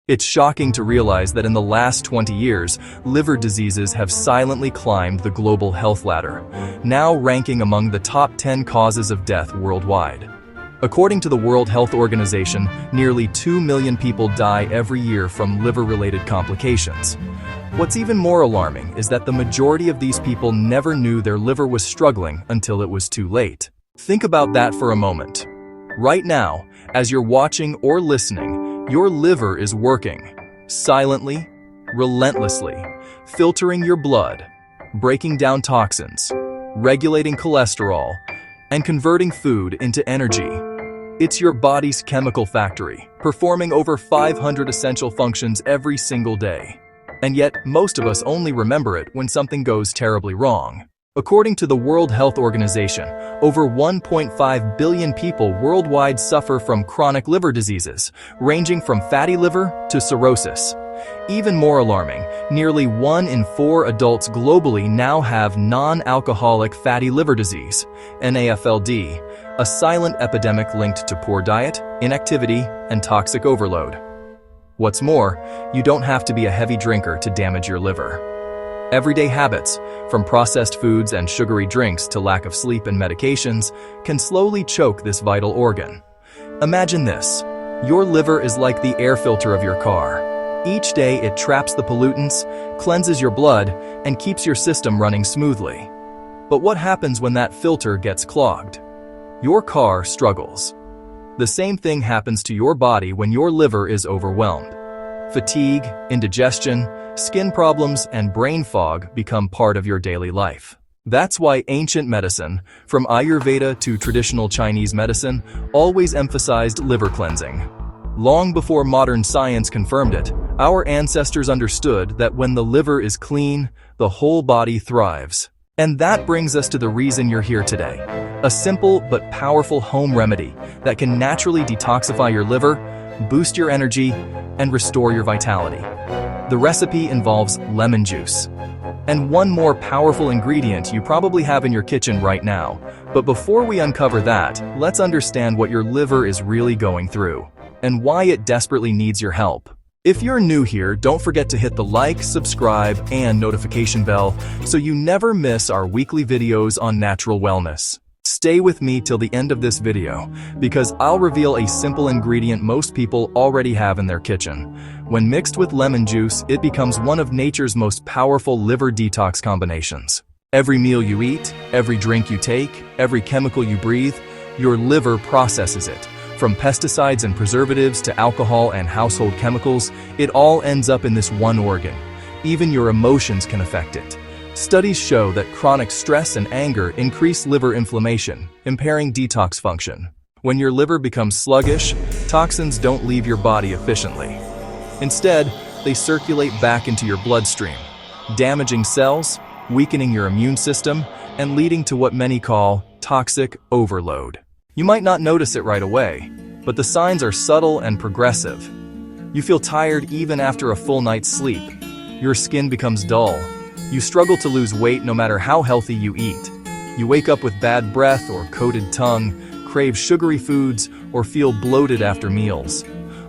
It's shocking to realize that in the last 20 years, liver diseases have silently climbed the global health ladder, now ranking among the top 10 causes of death worldwide. According to the World Health Organization, nearly 2 million people die every year from liver-related complications. What's even more alarming is that the majority of these people never knew their liver was struggling until it was too late. Think about that for a moment. Right now, as you're watching or listening, your liver is working, silently, relentlessly, filtering your blood, breaking down toxins, regulating cholesterol, and converting food into energy. It's your body's chemical factory, performing over 500 essential functions every single day. And yet, most of us only remember it when something goes terribly wrong. According to the World Health Organization, over 1.5 billion people worldwide suffer from chronic liver diseases, ranging from fatty liver to cirrhosis. Even more alarming, nearly 1 in 4 adults globally now have non-alcoholic fatty liver disease, NAFLD, a silent epidemic linked to poor diet, inactivity, and toxic overload. What's more, you don't have to be a heavy drinker to damage your liver. Everyday habits, from processed foods and sugary drinks to lack of sleep and medications, can slowly choke this vital organ. Imagine this. Your liver is like the air filter of your car. Each day it traps the pollutants, cleanses your blood, and keeps your system running smoothly. But what happens when that filter gets clogged? Your car struggles. The same thing happens to your body when your liver is overwhelmed. Fatigue, indigestion, skin problems, and brain fog become part of your daily life. That's why ancient medicine, from Ayurveda to traditional Chinese medicine, always emphasized liver cleansing. Long before modern science confirmed it, our ancestors understood that when the liver is clean, the whole body thrives. And that brings us to the reason you're here today. A simple but powerful home remedy that can naturally detoxify your liver, boost your energy, and restore your vitality. The recipe involves lemon juice. And one more powerful ingredient you probably have in your kitchen right now. But before we uncover that, let's understand what your liver is really going through and why it desperately needs your help. If you're new here, don't forget to hit the like, subscribe, and notification bell so you never miss our weekly videos on natural wellness. Stay with me till the end of this video, because I'll reveal a simple ingredient most people already have in their kitchen. When mixed with lemon juice, it becomes one of nature's most powerful liver detox combinations. Every meal you eat, every drink you take, every chemical you breathe, your liver processes it. From pesticides and preservatives to alcohol and household chemicals, it all ends up in this one organ. Even your emotions can affect it. Studies show that chronic stress and anger increase liver inflammation, impairing detox function. When your liver becomes sluggish, toxins don't leave your body efficiently. Instead, they circulate back into your bloodstream, damaging cells, weakening your immune system, and leading to what many call toxic overload. You might not notice it right away, but the signs are subtle and progressive. You feel tired even after a full night's sleep. Your skin becomes dull. You struggle to lose weight no matter how healthy you eat. You wake up with bad breath or coated tongue, crave sugary foods, or feel bloated after meals.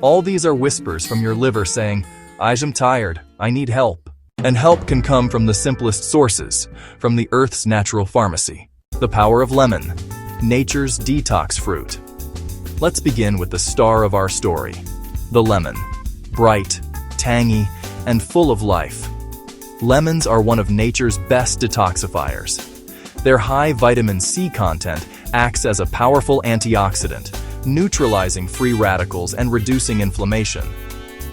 All these are whispers from your liver saying, "I'm tired, I need help." And help can come from the simplest sources, from the Earth's natural pharmacy. The power of lemon, nature's detox fruit. Let's begin with the star of our story, the lemon. Bright, tangy, and full of life. Lemons are one of nature's best detoxifiers. Their high vitamin C content acts as a powerful antioxidant, neutralizing free radicals and reducing inflammation.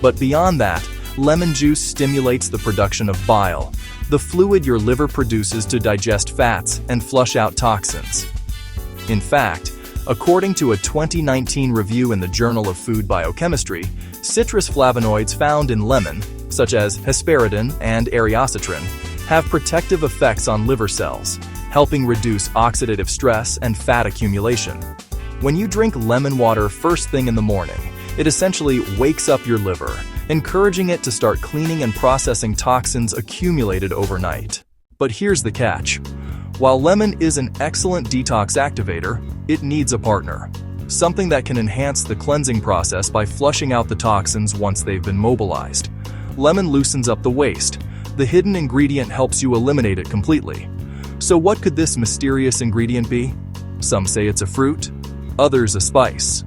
But beyond that, lemon juice stimulates the production of bile, the fluid your liver produces to digest fats and flush out toxins. In fact, according to a 2019 review in the Journal of Food Biochemistry, citrus flavonoids found in lemon, such as hesperidin and eriocitrin, have protective effects on liver cells, helping reduce oxidative stress and fat accumulation. When you drink lemon water first thing in the morning, it essentially wakes up your liver, encouraging it to start cleaning and processing toxins accumulated overnight. But here's the catch. While lemon is an excellent detox activator, it needs a partner. something that can enhance the cleansing process by flushing out the toxins once they've been mobilized. Lemon loosens up the waste. The hidden ingredient helps you eliminate it completely. So what could this mysterious ingredient be? Some say it's a fruit, others a spice.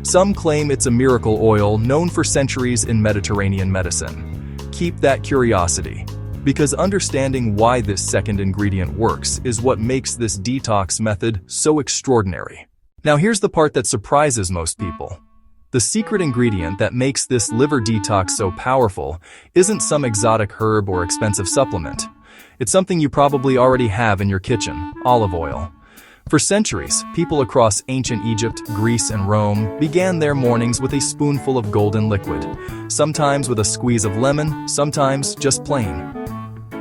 Some claim it's a miracle oil known for centuries in Mediterranean medicine. Keep that curiosity, because understanding why this second ingredient works is what makes this detox method so extraordinary. Now here's the part that surprises most people. The secret ingredient that makes this liver detox so powerful isn't some exotic herb or expensive supplement. It's something you probably already have in your kitchen: olive oil. For centuries, people across ancient Egypt, Greece, and Rome began their mornings with a spoonful of golden liquid, sometimes with a squeeze of lemon, sometimes just plain.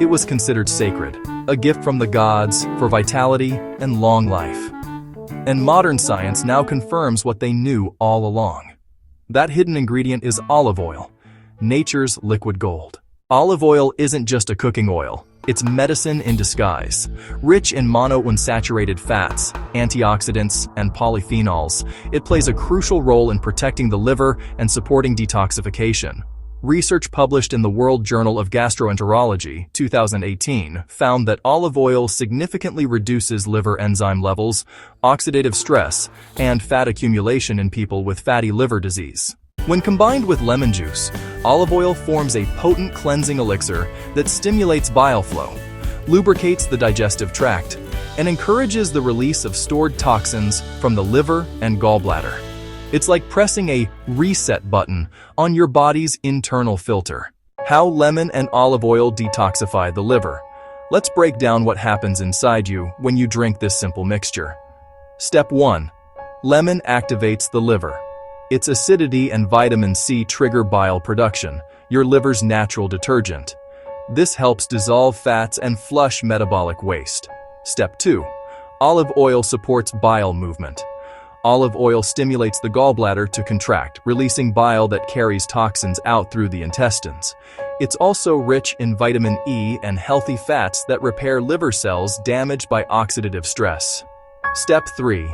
It was considered sacred, a gift from the gods for vitality and long life. And modern science now confirms what they knew all along. That hidden ingredient is olive oil, nature's liquid gold. Olive oil isn't just a cooking oil. It's medicine in disguise. Rich in monounsaturated fats, antioxidants, and polyphenols, it plays a crucial role in protecting the liver and supporting detoxification. Research published in the World Journal of Gastroenterology, 2018, found that olive oil significantly reduces liver enzyme levels, oxidative stress, and fat accumulation in people with fatty liver disease. When combined with lemon juice, olive oil forms a potent cleansing elixir that stimulates bile flow, lubricates the digestive tract, and encourages the release of stored toxins from the liver and gallbladder. It's like pressing a reset button on your body's internal filter. How lemon and olive oil detoxify the liver. Let's break down what happens inside you when you drink this simple mixture. Step 1. Lemon activates the liver. Its acidity and vitamin C trigger bile production, your liver's natural detergent. This helps dissolve fats and flush metabolic waste. Step 2. Olive oil supports bile movement. Olive oil stimulates the gallbladder to contract, releasing bile that carries toxins out through the intestines. It's also rich in vitamin E and healthy fats that repair liver cells damaged by oxidative stress. Step 3.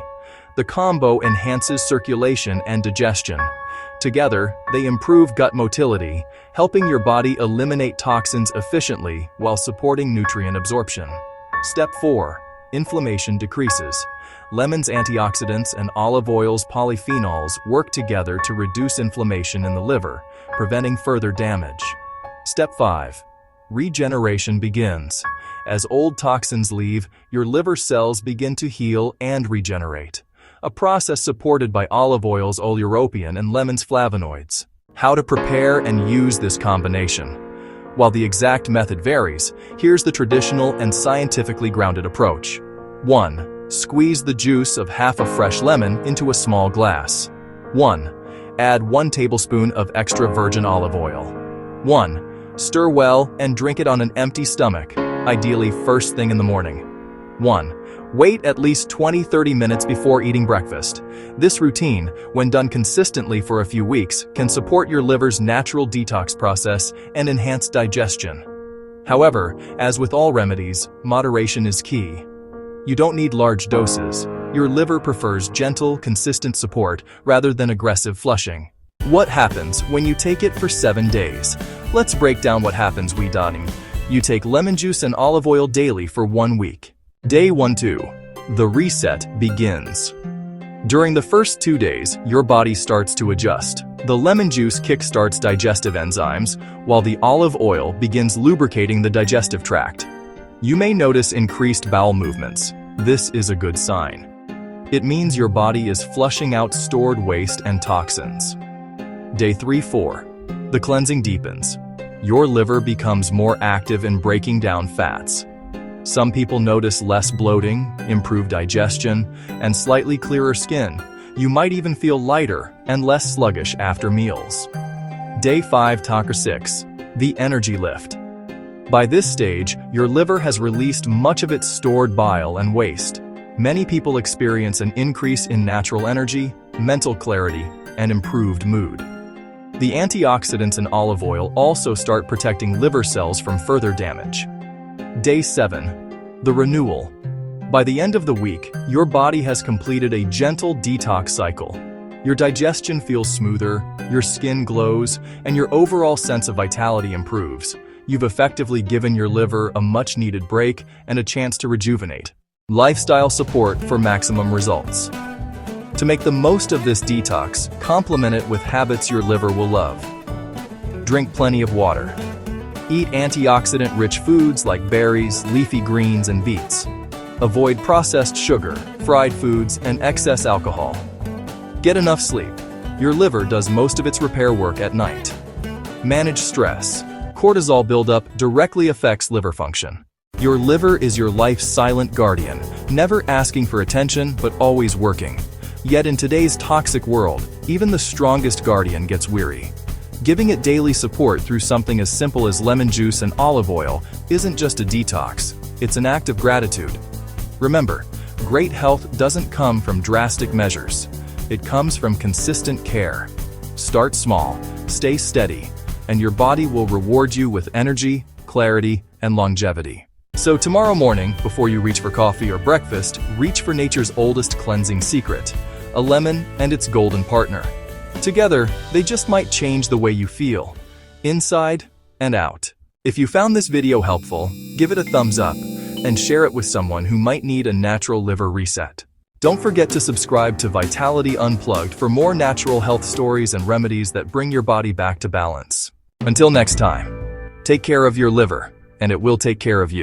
The combo enhances circulation and digestion. Together, they improve gut motility, helping your body eliminate toxins efficiently while supporting nutrient absorption. Step 4. Inflammation decreases. Lemon's antioxidants and olive oil's polyphenols work together to reduce inflammation in the liver, preventing further damage. Step 5. Regeneration begins. As old toxins leave, your liver cells begin to heal and regenerate, a process supported by olive oil's oleuropein and lemon's flavonoids. How to prepare and use this combination. While the exact method varies, here's the traditional and scientifically grounded approach. 1. Squeeze the juice of half a fresh lemon into a small glass. 1. Add 1 tablespoon of extra virgin olive oil. 1. Stir well and drink it on an empty stomach, ideally first thing in the morning. 1. Wait at least 20-30 minutes before eating breakfast. This routine, when done consistently for a few weeks, can support your liver's natural detox process and enhance digestion. However, as with all remedies, moderation is key. You don't need large doses. Your liver prefers gentle, consistent support rather than aggressive flushing. What happens when you take it for 7 days? Let's break down what happens. You take lemon juice and olive oil daily for 1 week. Day 1-2. The reset begins. During the first 2 days, your body starts to adjust. The lemon juice kickstarts digestive enzymes, while the olive oil begins lubricating the digestive tract. You may notice increased bowel movements. This is a good sign. It means your body is flushing out stored waste and toxins. Day 3-4. The cleansing deepens. Your liver becomes more active in breaking down fats. Some people notice less bloating, improved digestion, and slightly clearer skin. You might even feel lighter and less sluggish after meals. Day 5-6. The energy lift. By this stage, your liver has released much of its stored bile and waste. Many people experience an increase in natural energy, mental clarity, and improved mood. The antioxidants in olive oil also start protecting liver cells from further damage. Day 7. The renewal. By the end of the week, your body has completed a gentle detox cycle. Your digestion feels smoother, your skin glows, and your overall sense of vitality improves. You've effectively given your liver a much-needed break and a chance to rejuvenate. Lifestyle support for maximum results. To make the most of this detox, complement it with habits your liver will love. Drink plenty of water. Eat antioxidant-rich foods like berries, leafy greens, and beets. Avoid processed sugar, fried foods, and excess alcohol. Get enough sleep. Your liver does most of its repair work at night. Manage stress. Cortisol buildup directly affects liver function. Your liver is your life's silent guardian, never asking for attention but always working. Yet in today's toxic world, even the strongest guardian gets weary. Giving it daily support through something as simple as lemon juice and olive oil isn't just a detox, it's an act of gratitude. Remember, great health doesn't come from drastic measures. It comes from consistent care. Start small, stay steady, and your body will reward you with energy, clarity, and longevity. So tomorrow morning, before you reach for coffee or breakfast, reach for nature's oldest cleansing secret, a lemon and its golden partner. Together, they just might change the way you feel, inside and out. If you found this video helpful, give it a thumbs up and share it with someone who might need a natural liver reset. Don't forget to subscribe to Vitality Unplugged for more natural health stories and remedies that bring your body back to balance. Until next time, take care of your liver, and it will take care of you.